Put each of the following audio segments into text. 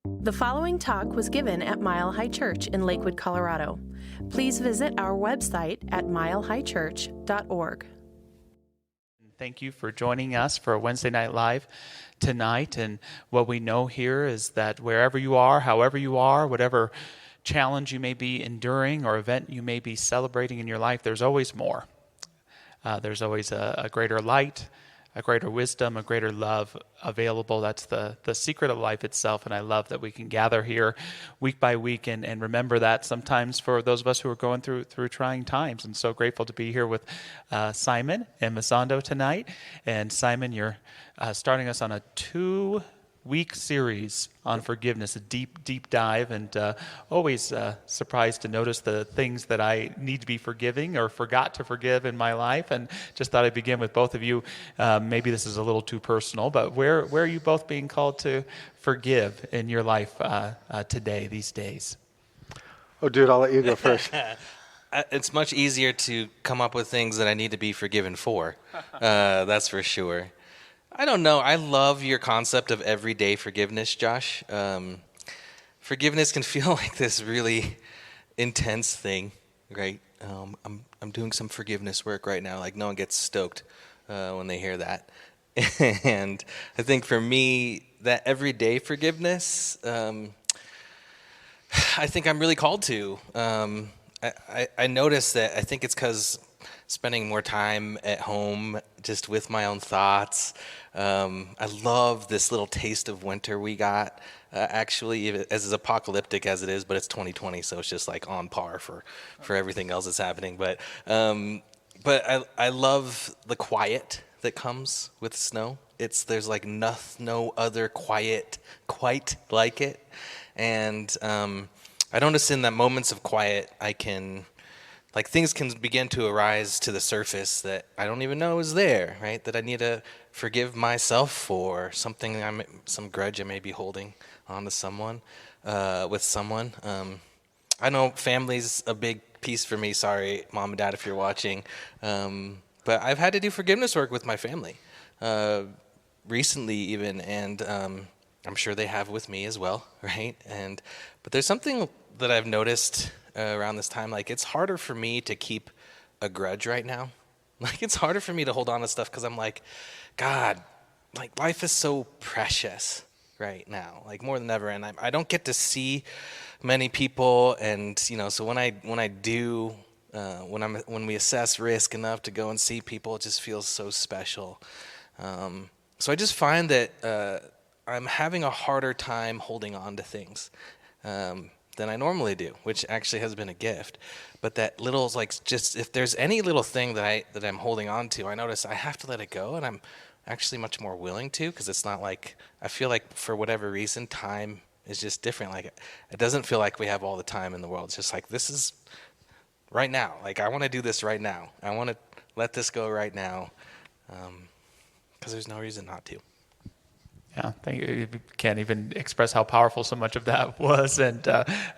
The following talk was given at Mile High Church in Lakewood, Colorado. Please visit our website at milehighchurch.org. Thank you for joining us for a Wednesday Night Live tonight. And what we know here is that wherever you are, however you are, whatever challenge you may be enduring or event you may be celebrating in your life, there's always more. There's always a greater light, a greater wisdom, a greater love available. That's the secret of life itself, and I love that we can gather here week by week and remember that sometimes for those of us who are going through trying times. And so grateful to be here with Simon and Masando tonight. And Simon, you're starting us on a 2-week series on forgiveness, a deep dive, and always surprised to notice the things that I need to be forgiving or forgot to forgive in my life. And just thought I'd begin with both of you. Maybe this is a little too personal, but where are you both being called to forgive in your life today, these days? Oh, dude, I'll let you go first. It's much easier to come up with things that I need to be forgiven for. That's for sure. I don't know. I love your concept of everyday forgiveness, Josh. Forgiveness can feel like this really intense thing, right? I'm doing some forgiveness work right now. Like no one gets stoked when they hear that. And I think for me, that everyday forgiveness, I think I'm really called to. I notice that I think it's because spending more time at home just with my own thoughts. I love this little taste of winter we got, actually, as apocalyptic as it is, but it's 2020, so it's just like on par for everything else that's happening. But I love the quiet that comes with snow. There's like no other quiet quite like it. And I notice in that moments of quiet, like things can begin to arise to the surface that I don't even know is there, right? That I need to forgive myself for some grudge I may be holding on to someone, with someone. I know family's a big piece for me. Sorry, Mom and Dad, if you're watching. But I've had to do forgiveness work with my family recently even, and I'm sure they have with me as well, right? But there's something that I've noticed around this time, like it's harder for me to keep a grudge right now. Like it's harder for me to hold on to stuff because I'm like, God, like life is so precious right now, like more than ever, and I don't get to see many people, and so when I do, when we assess risk enough to go and see people, it just feels so special. So I just find that I'm having a harder time holding on to things than I normally do, which actually has been a gift. But that little, like, just if there's any little thing that I'm holding on to, I notice I have to let it go, and I'm actually much more willing to, because it's not like, I feel like for whatever reason, time is just different. Like, it doesn't feel like we have all the time in the world. It's just like, this is right now. Like, I want to do this right now. I want to let this go right now, because there's no reason not to. Yeah, thank you. Can't even express how powerful so much of that was, and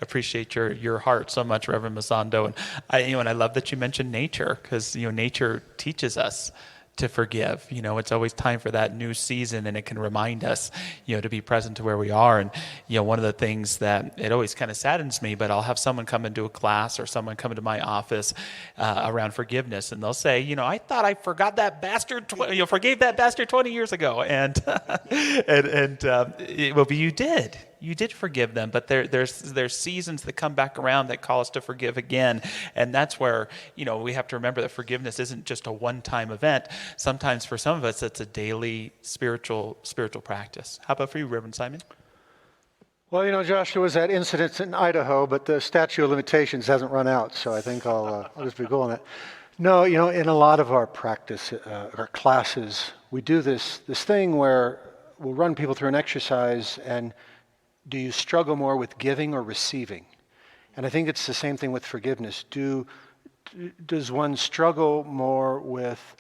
appreciate your heart so much, Reverend Masando. And I love that you mentioned nature, because nature teaches us to forgive. It's always time for that new season, and it can remind us, to be present to where we are. And, one of the things that it always kind of saddens me, but I'll have someone come into a class or someone come into my office around forgiveness, and they'll say, I thought I forgot that bastard, forgave that bastard 20 years ago. And, well, but you did. You did forgive them, but there's seasons that come back around that call us to forgive again. And that's where, we have to remember that forgiveness isn't just a one-time event. Sometimes for some of us, it's a daily spiritual practice. How about for you, Reverend Simon? Well, Josh, there was that incident in Idaho, but the statute of limitations hasn't run out, so I think I'll just be going it. No, in a lot of our practice, our classes, we do this thing where we'll run people through an exercise, and do you struggle more with giving or receiving? And I think it's the same thing with forgiveness. Does one struggle more with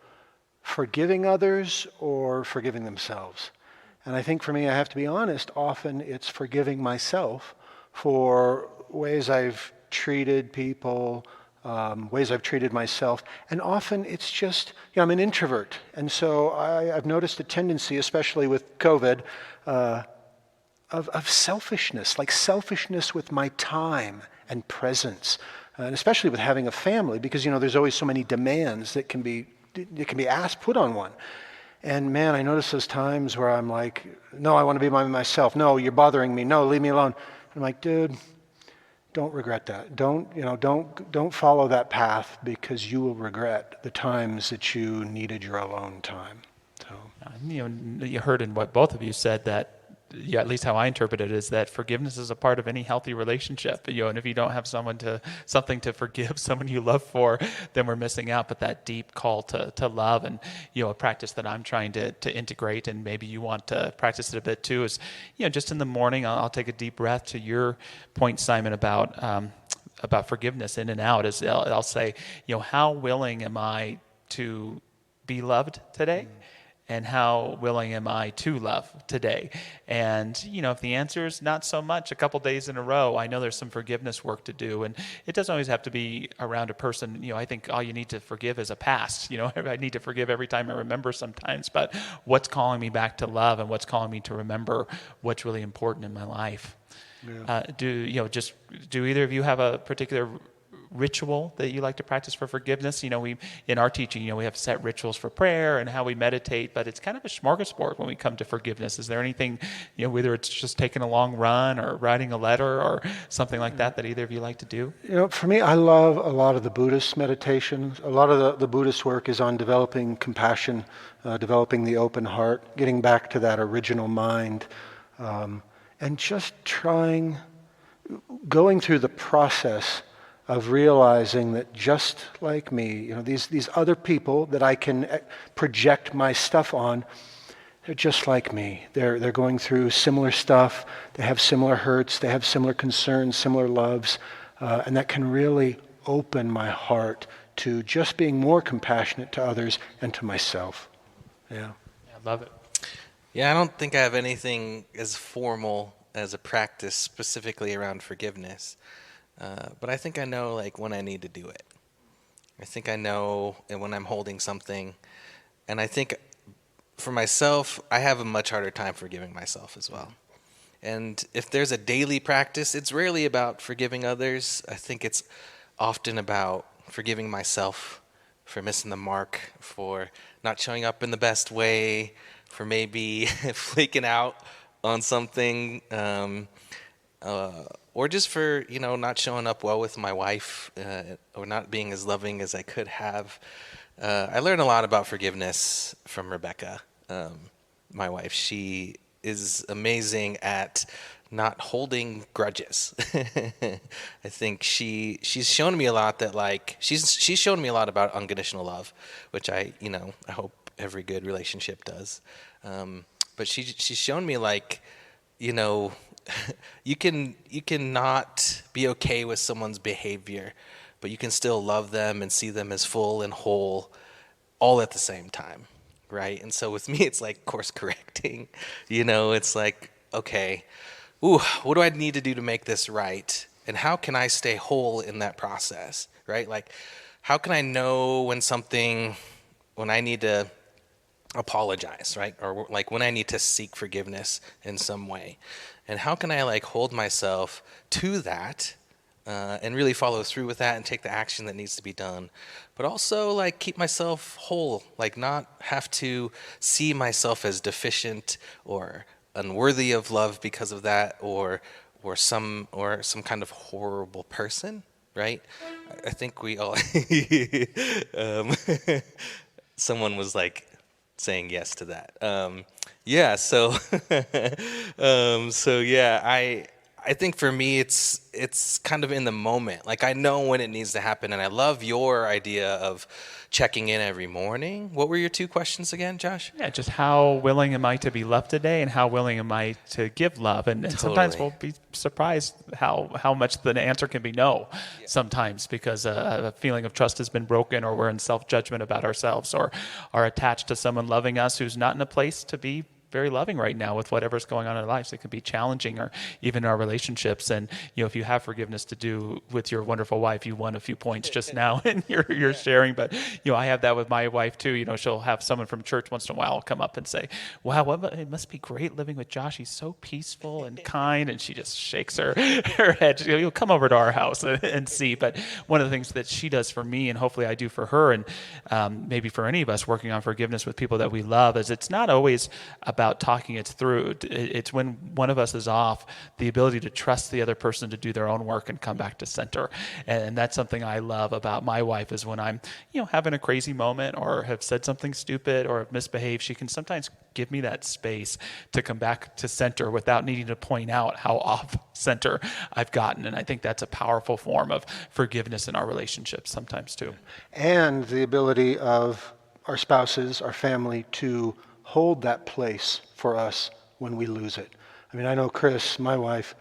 forgiving others or forgiving themselves? And I think for me, I have to be honest, often it's forgiving myself for ways I've treated people, ways I've treated myself. And often it's just, I'm an introvert. And so I've noticed a tendency, especially with COVID, of selfishness, like selfishness with my time and presence, and especially with having a family, because there's always so many demands that can be asked, put on one. And man, I notice those times where I'm like, no, I want to be by myself. No, you're bothering me. No, leave me alone. I'm like, dude, don't regret that. Don't follow that path, because you will regret the times that you needed your alone time. So you heard in what both of you said that, at least how I interpret it, is that forgiveness is a part of any healthy relationship. And if you don't have something to forgive someone you love for, then we're missing out. But that deep call to love, and a practice that I'm trying to integrate, and maybe you want to practice it a bit too, is just in the morning, I'll take a deep breath. To your point, Simon, about forgiveness in and out, is I'll say, how willing am I to be loved today? And how willing am I to love today? And, if the answer is not so much a couple days in a row, I know there's some forgiveness work to do. And it doesn't always have to be around a person. I think all you need to forgive is a past. I need to forgive every time I remember sometimes. But what's calling me back to love, and what's calling me to remember what's really important in my life? Yeah. Do either of you have a particular ritual that you like to practice for forgiveness? We in our teaching, we have set rituals for prayer and how we meditate, but it's kind of a smorgasbord when we come to forgiveness. Is there anything, whether it's just taking a long run or writing a letter or something like that either of you like to do? For me, I love a lot of the Buddhist meditations. A lot of the Buddhist work is on developing compassion, developing the open heart, getting back to that original mind, and just going through the process of realizing that just like me, these other people that I can project my stuff on, they're just like me. They're going through similar stuff. They have similar hurts. They have similar concerns, similar loves, and that can really open my heart to just being more compassionate to others and to myself. Yeah, I love it. Yeah, I don't think I have anything as formal as a practice specifically around forgiveness. But I think I know when I need to do it. I think I know when I'm holding something. And I think for myself, I have a much harder time forgiving myself as well. And if there's a daily practice, it's rarely about forgiving others. I think it's often about forgiving myself for missing the mark, for not showing up in the best way, for maybe flaking out on something, or just for, not showing up well with my wife, or not being as loving as I could have. I learned a lot about forgiveness from Rebecca, my wife. She is amazing at not holding grudges. I think she's shown me a lot that she's shown me a lot about unconditional love, which I hope every good relationship does. But she's shown me you can not be okay with someone's behavior, but you can still love them and see them as full and whole all at the same time, right? And so with me, it's like course correcting. It's like, okay, what do I need to do to make this right? And how can I stay whole in that process, right? How can I know when I need to apologize, right? Or when I need to seek forgiveness in some way. And how can I hold myself to that and really follow through with that and take the action that needs to be done, but also keep myself whole, not have to see myself as deficient or unworthy of love because of that, or some kind of horrible person, right? I think we all someone was saying yes to that. I think for me it's kind of in the moment. I know when it needs to happen, and I love your idea of checking in every morning. What were your two questions again, Josh? Yeah, just how willing am I to be loved today, and how willing am I to give love? And Totally. Sometimes we'll be surprised how much the answer can be no. Yeah. Sometimes because a feeling of trust has been broken, or we're in self-judgment about ourselves, or are attached to someone loving us who's not in a place to be very loving right now with whatever's going on in our lives. It can be challenging, or even our relationships. And, if you have forgiveness to do with your wonderful wife, you won a few points just now in your sharing. But, I have that with my wife too. She'll have someone from church once in a while come up and say, wow, it must be great living with Josh. He's so peaceful and kind. And she just shakes her head. You'll come over to our house and see. But one of the things that she does for me, and hopefully I do for her, and maybe for any of us working on forgiveness with people that we love, is it's not always about talking it through. It's when one of us is off, the ability to trust the other person to do their own work and come back to center. And that's something I love about my wife, is when I'm, having a crazy moment or have said something stupid or have misbehaved, she can sometimes give me that space to come back to center without needing to point out how off center I've gotten. And I think that's a powerful form of forgiveness in our relationships sometimes too. And the ability of our spouses, our family, to hold that place for us when we lose it. I mean, I know Chris, my wife,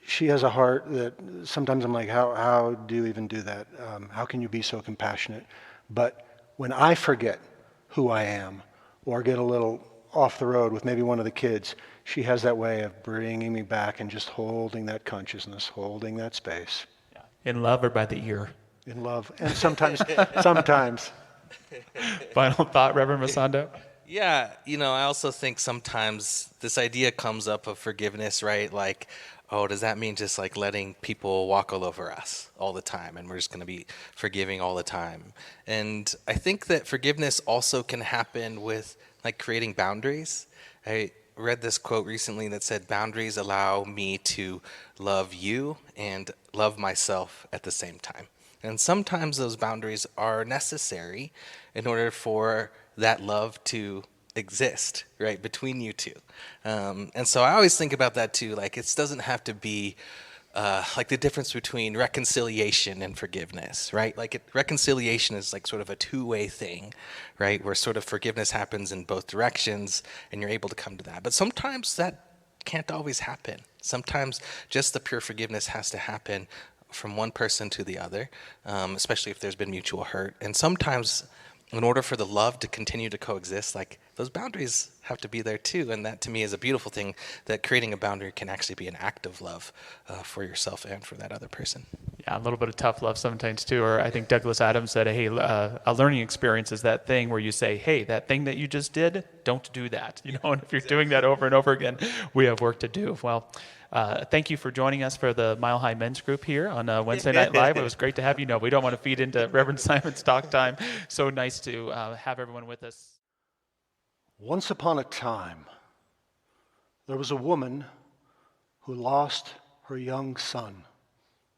she has a heart that sometimes I'm like, how do you even do that? How can you be so compassionate? But when I forget who I am or get a little off the road with maybe one of the kids, she has that way of bringing me back and just holding that consciousness, holding that space. Yeah. In love or by the ear? In love. And sometimes. Final thought, Reverend Masando? Yeah, I also think sometimes this idea comes up of forgiveness, right? Like, oh, does that mean just like letting people walk all over us all the time and we're just going to be forgiving all the time? And I think that forgiveness also can happen with like creating boundaries. I read this quote recently that said, boundaries allow me to love you and love myself at the same time. And sometimes those boundaries are necessary in order for that love to exist, right, between you two. And so I always think about that too. Like, it doesn't have to be like the difference between reconciliation and forgiveness, right? Like, reconciliation is like sort of a two-way thing, right, where sort of forgiveness happens in both directions and you're able to come to that. But sometimes that can't always happen. Sometimes just the pure forgiveness has to happen from one person to the other, especially if there's been mutual hurt. And sometimes in order for the love to continue to coexist, like, those boundaries have to be there too. And that to me is a beautiful thing, that creating a boundary can actually be an act of love for yourself and for that other person. Yeah, a little bit of tough love sometimes too. Or I think Douglas Adams said, hey, a learning experience is that thing where you say, hey, that thing that you just did, don't do that. And if you're doing that over and over again, we have work to do. Well, thank you for joining us for the Mile High Men's Group here on Wednesday Night Live. It was great to have you. We don't want to feed into Reverend Simon's talk time. So nice to have everyone with us. Once upon a time, there was a woman who lost her young son.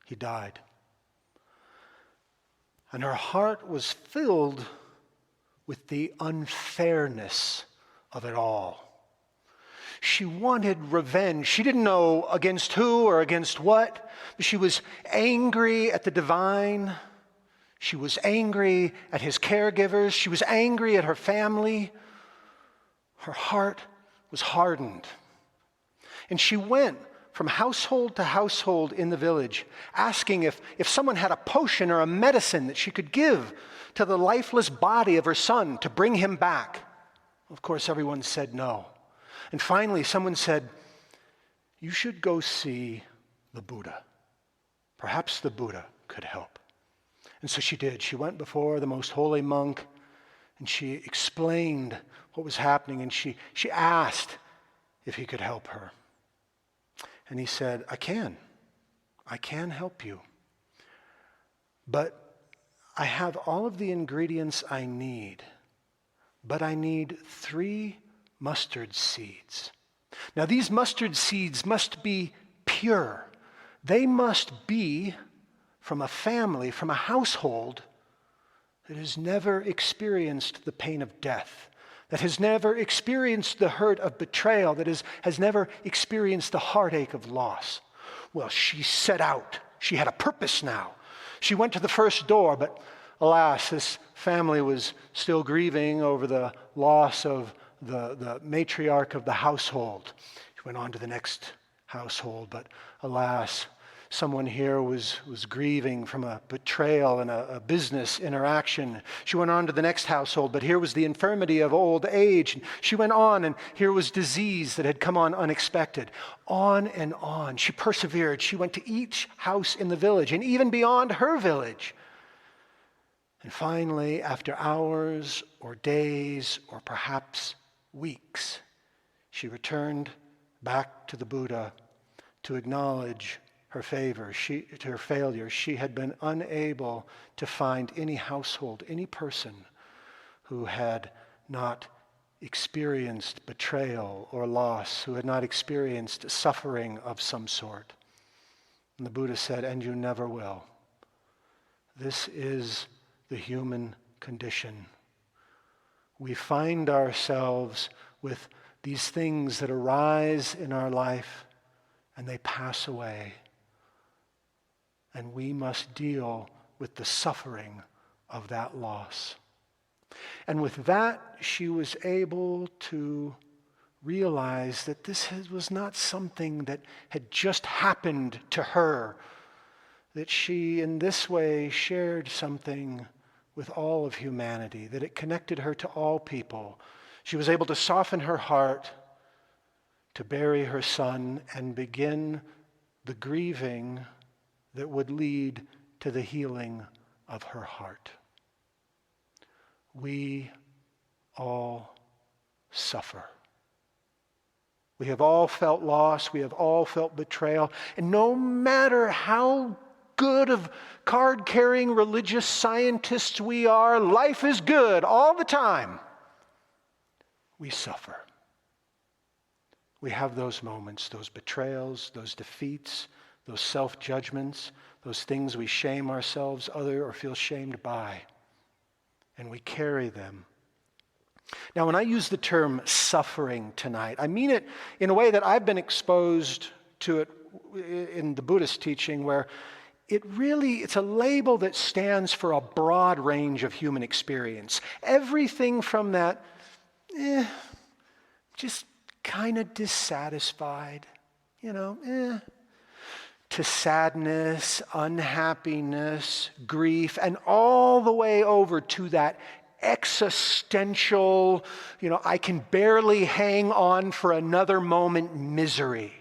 He died. And her heart was filled with the unfairness of it all. She wanted revenge. She didn't know against who or against what. She was angry at the divine. She was angry at his caregivers. She was angry at her family. Her heart was hardened. And she went from household to household in the village, asking if someone had a potion or a medicine that she could give to the lifeless body of her son to bring him back. Of course, everyone said no. And finally, someone said, you should go see the Buddha. Perhaps the Buddha could help. And so she did. She went before the most holy monk, and she explained what was happening, and she asked if he could help her. And he said, I can help you. But I have all of the ingredients I need, but I need 3 mustard seeds. Now, these mustard seeds must be pure. They must be from a family, from a household that has never experienced the pain of death, that has never experienced the hurt of betrayal, that has never experienced the heartache of loss. Well, she set out. She had a purpose now. She went to the first door, but alas, this family was still grieving over the loss of the matriarch of the household. She went on to the next household, but alas, Someone here was grieving from a betrayal in a business interaction. She went on to the next household, but here was the infirmity of old age. She went on, and here was disease that had come on unexpected. On and on. She persevered. She went to each house in the village and even beyond her village. And finally, after hours or days or perhaps weeks, she returned back to the Buddha to acknowledge her failure. She had been unable to find any household, any person who had not experienced betrayal or loss, who had not experienced suffering of some sort. And the Buddha said, "And you never will." This is the human condition. We find ourselves with these things that arise in our life, and they pass away. And we must deal with the suffering of that loss. And with that, she was able to realize that this was not something that had just happened to her, that she in this way shared something with all of humanity, that it connected her to all people. She was able to soften her heart, to bury her son, and begin the grieving that would lead to the healing of her heart. We all suffer. We have all felt loss. We have all felt betrayal. And no matter how good of card-carrying religious scientists we are, life is good all the time. We suffer. We have those moments, those betrayals, those defeats, those self-judgments, those things we shame ourselves or feel shamed by, and we carry them. Now, when I use the term suffering tonight, I mean it in a way that I've been exposed to it in the Buddhist teaching, where it's a label that stands for a broad range of human experience. Everything from that, just kind of dissatisfied, to sadness, unhappiness, grief, and all the way over to that existential, I can barely hang on for another moment misery.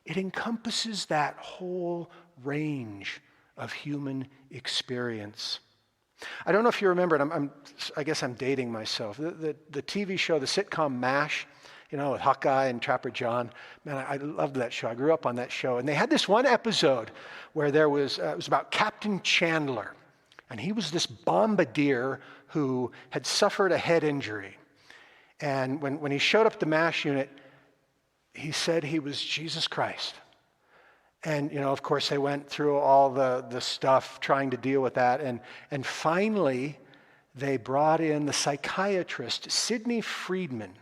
It encompasses that whole range of human experience. I don't know if you remember it. I guess I'm dating myself. The TV show, the sitcom MASH, with Hawkeye and Trapper John. Man, I loved that show. I grew up on that show. And they had this one episode where it was about Captain Chandler. And he was this bombardier who had suffered a head injury. And when he showed up at the MASH unit, he said he was Jesus Christ. And, of course, they went through all the stuff trying to deal with that. And finally, they brought in the psychiatrist, Sidney Friedman,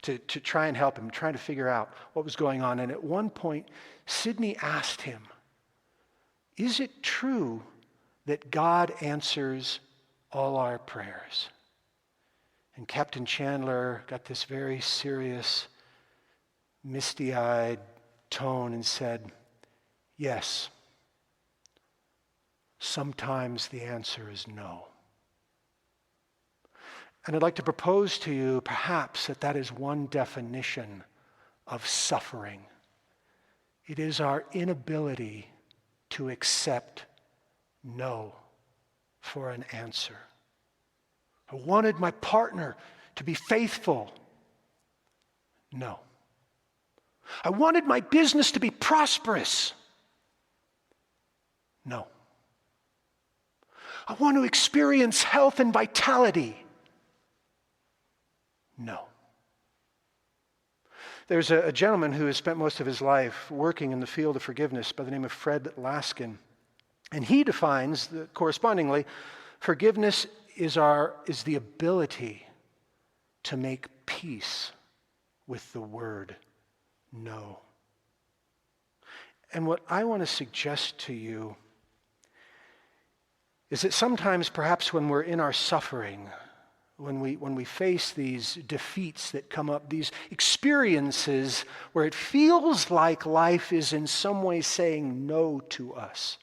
to try and help him, trying to figure out what was going on. And at one point, Sidney asked him, "Is it true that God answers all our prayers?" And Captain Chandler got this very serious, misty-eyed tone and said, "Yes. Sometimes the answer is no." And I'd like to propose to you, perhaps, that is one definition of suffering. It is our inability to accept no for an answer. I wanted my partner to be faithful. No. I wanted my business to be prosperous. No. I want to experience health and vitality. No. There's a gentleman who has spent most of his life working in the field of forgiveness by the name of Fred Laskin. And he defines, correspondingly, forgiveness is the ability to make peace with the word no. And what I want to suggest to you is that sometimes, perhaps when we're in our suffering, when we face these defeats that come up, these experiences where it feels like life is in some way saying no to us,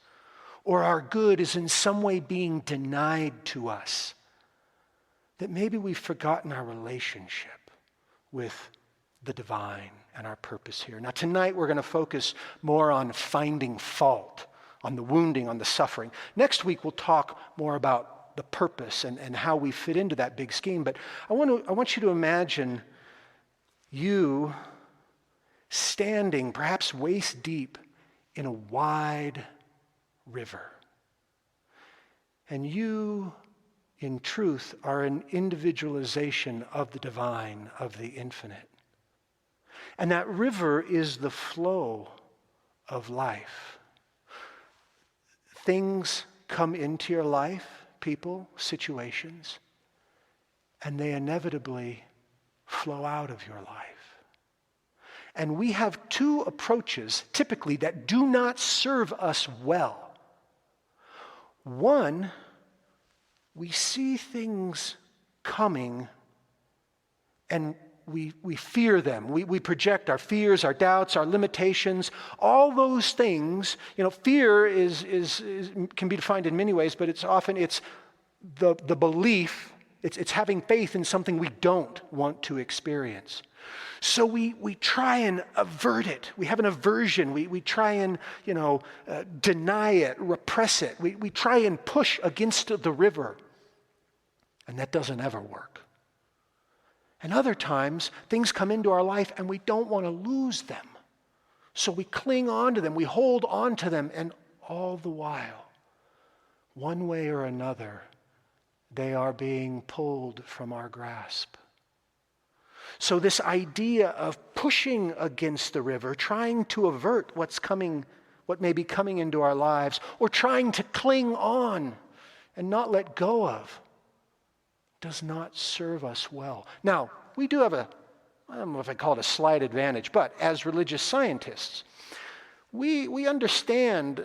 or our good is in some way being denied to us, that maybe we've forgotten our relationship with the divine and our purpose here. Now tonight we're going to focus more on finding fault, on the wounding, on the suffering. Next week we'll talk more about the purpose and how we fit into that big scheme. But I want you to imagine you standing perhaps waist deep in a wide river. And you, in truth, are an individualization of the divine, of the infinite. And that river is the flow of life. Things come into your life, people, situations, and they inevitably flow out of your life. And we have two approaches, typically, that do not serve us well. One, we see things coming and we fear them. We project our fears, our doubts, our limitations, all those things. Fear can be defined in many ways, but it's the belief, it's having faith in something we don't want to experience. So we try and avert it. We have an aversion. We try and deny it, repress it. We try and push against the river, and that doesn't ever work. And other times, things come into our life and we don't want to lose them. So we cling on to them, we hold on to them, and all the while, one way or another, they are being pulled from our grasp. So this idea of pushing against the river, trying to avert what may be coming into our lives, or trying to cling on and not let go of, does not serve us well. Now, we do have I don't know if I call it a slight advantage, but as religious scientists, we understand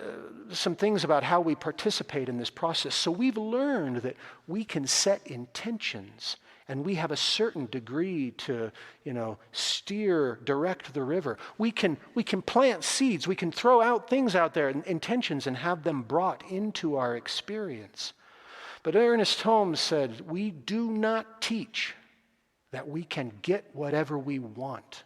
some things about how we participate in this process. So we've learned that we can set intentions, and we have a certain degree to, direct the river. We can plant seeds. We can throw out things out there, intentions, and have them brought into our experience. But Ernest Holmes said, we do not teach that we can get whatever we want.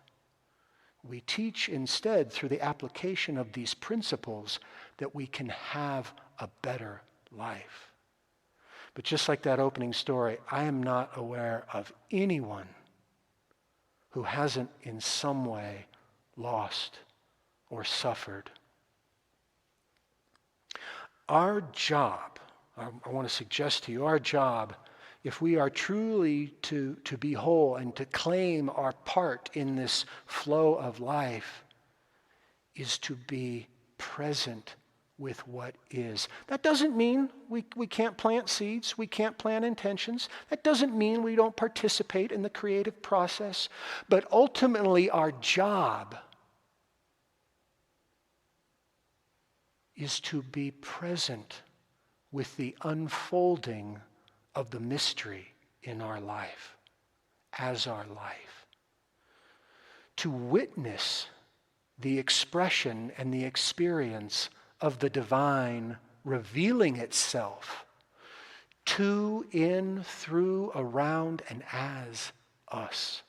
We teach instead, through the application of these principles, that we can have a better life. But just like that opening story, I am not aware of anyone who hasn't in some way lost or suffered. Our job, I want to suggest to you, our job, if we are truly to be whole and to claim our part in this flow of life, is to be present with what is. That doesn't mean we can't plant seeds, we can't plant intentions. That doesn't mean we don't participate in the creative process. But ultimately, our job is to be present with the unfolding of the mystery in our life, as our life. To witness the expression and the experience of the divine revealing itself to, in, through, around, and as us.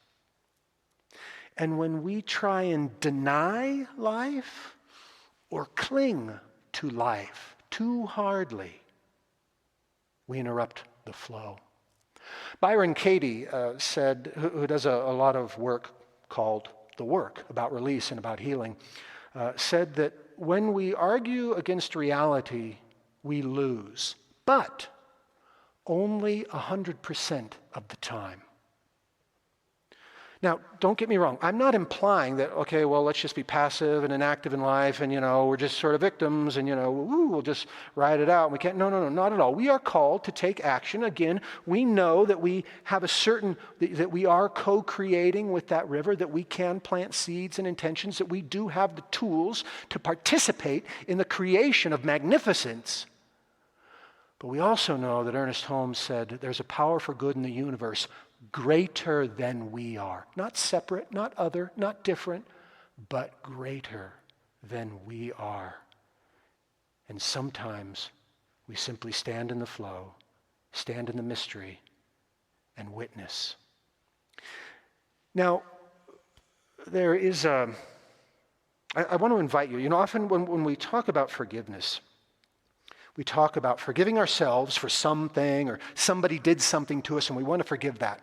And when we try and deny life or cling to life too hardly, we interrupt the flow. Byron Katie said, who does a lot of work called The Work, about release and about healing, said that when we argue against reality, we lose, but only 100% of the time. Now, don't get me wrong. I'm not implying that, okay, well, let's just be passive and inactive in life and, we're just sort of victims and, we'll just ride it out. We can't. No, not at all. We are called to take action. Again, we know that we have that we are co-creating with that river, that we can plant seeds and intentions, that we do have the tools to participate in the creation of magnificence. But we also know that Ernest Holmes said there's a power for good in the universe greater than we are. Not separate, not other, not different, but greater than we are. And sometimes we simply stand in the flow, stand in the mystery, and witness. Now, there is I want to invite you. Often when we talk about forgiveness, we talk about forgiving ourselves for something or somebody did something to us and we want to forgive that.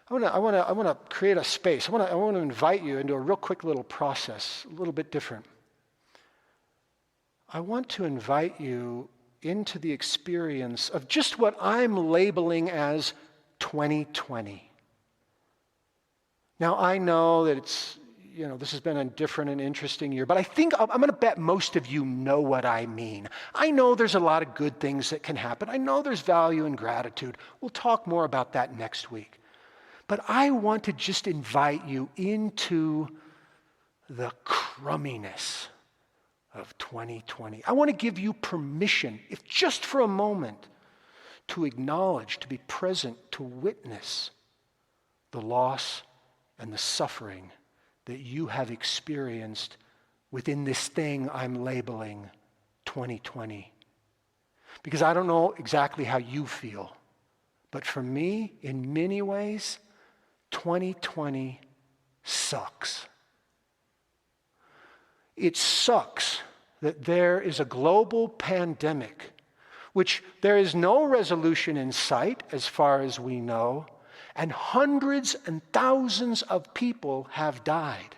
I want to create a space. I want to invite you into a real quick little process, a little bit different. I want to invite you into the experience of just what I'm labeling as 2020. Now, I know that this has been a different and interesting year, but I think I'm going to bet most of you know what I mean. I know there's a lot of good things that can happen. I know there's value in gratitude. We'll talk more about that next week. But I want to just invite you into the crumminess of 2020. I want to give you permission, if just for a moment, to acknowledge, to be present, to witness the loss and the suffering that you have experienced within this thing I'm labeling 2020. Because I don't know exactly how you feel, but for me, in many ways, 2020 sucks. It sucks that there is a global pandemic, which there is no resolution in sight as far as we know, and hundreds and thousands of people have died.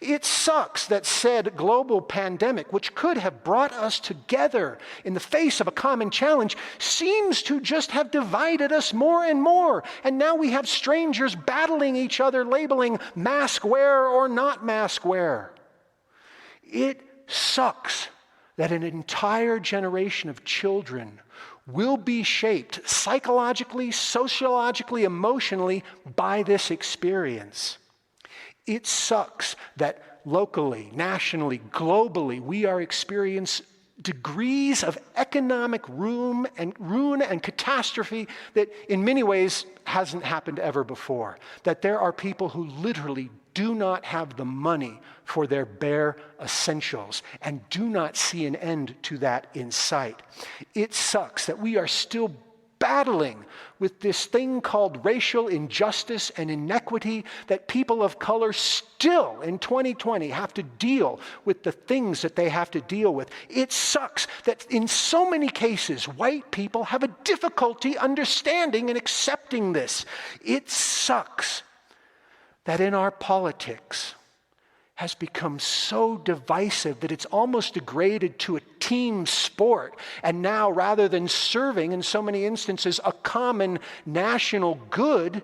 It sucks that said global pandemic, which could have brought us together in the face of a common challenge, seems to just have divided us more and more. And now we have strangers battling each other, labeling mask wear or not mask wear. It sucks that an entire generation of children will be shaped psychologically, sociologically, emotionally by this experience. It sucks that locally, nationally, globally, we are experiencing degrees of economic ruin and catastrophe that in many ways hasn't happened ever before. That there are people who literally do not have the money for their bare essentials and do not see an end to that in sight. It sucks that we are still battling with this thing called racial injustice and inequity, that people of color still in 2020 have to deal with the things that they have to deal with. It sucks that in so many cases, white people have a difficulty understanding and accepting this. It sucks that in our politics has become so divisive that it's almost degraded to a team sport. And now, rather than serving, in so many instances, a common national good,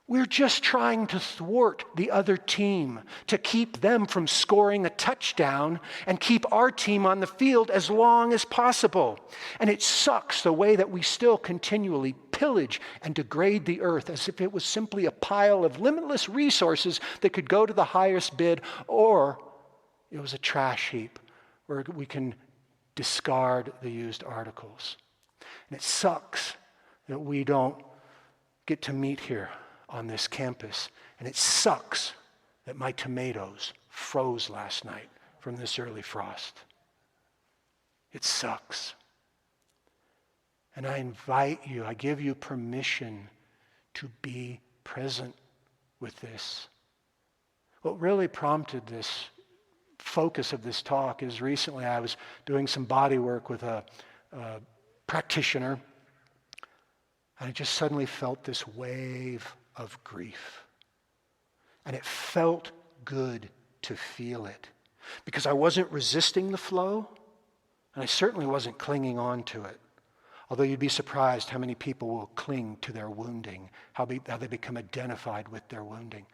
we're just trying to thwart the other team, to keep them from scoring a touchdown and keep our team on the field as long as possible. And it sucks the way that we still continually pillage and degrade the earth as if it was simply a pile of limitless resources that could go to the highest bid, or it was a trash heap where we can discard the used articles. And it sucks that we don't get to meet here on this campus. And it sucks that my tomatoes froze last night from this early frost. It sucks. And I invite you, I give you permission to be present with this. What really prompted this focus of this talk is recently I was doing some body work with a practitioner, and I just suddenly felt this wave of grief. And it felt good to feel it, because I wasn't resisting the flow, and I certainly wasn't clinging on to it. Although you'd be surprised how many people will cling to their wounding, how they become identified with their wounding.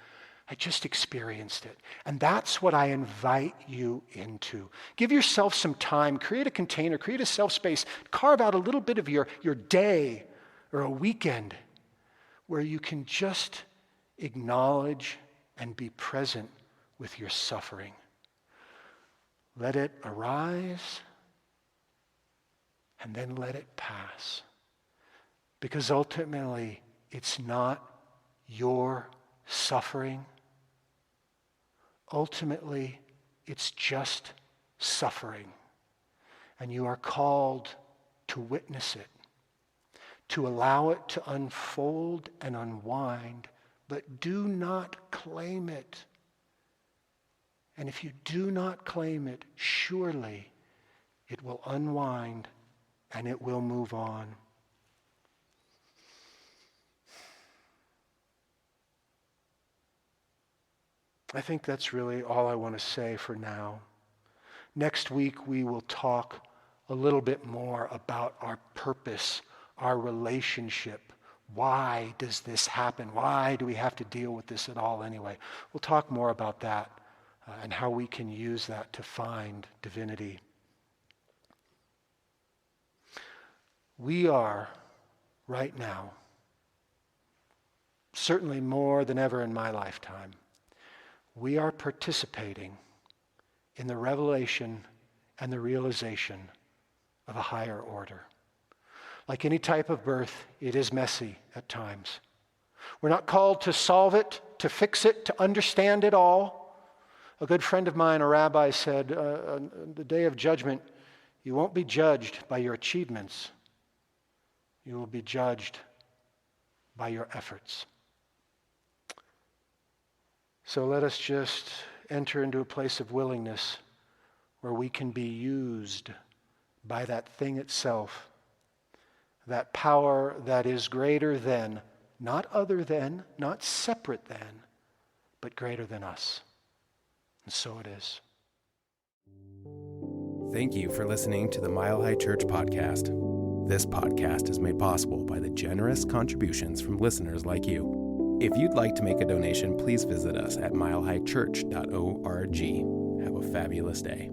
I just experienced it. And that's what I invite you into. Give yourself some time, create a container, create a self-space, carve out a little bit of your day or a weekend where you can just acknowledge and be present with your suffering. Let it arise and then let it pass. Because ultimately, it's not your suffering. Ultimately, it's just suffering. And you are called to witness it, to allow it to unfold and unwind, but do not claim it. And if you do not claim it, surely it will unwind and it will move on. I think that's really all I want to say for now. Next week, we will talk a little bit more about our purpose, our relationship. Why does this happen? Why do we have to deal with this at all anyway? We'll talk more about that and how we can use that to find divinity. We are, right now, certainly more than ever in my lifetime, we are participating in the revelation and the realization of a higher order. Like any type of birth, it is messy at times. We're not called to solve it, to fix it, to understand it all. A good friend of mine, a rabbi, said, on the day of judgment, you won't be judged by your achievements. You will be judged by your efforts. So let us just enter into a place of willingness where we can be used by that thing itself, that power that is greater than, not other than, not separate than, but greater than us. And so it is. Thank you for listening to the Mile High Church podcast. This podcast is made possible by the generous contributions from listeners like you. If you'd like to make a donation, please visit us at milehighchurch.org. Have a fabulous day.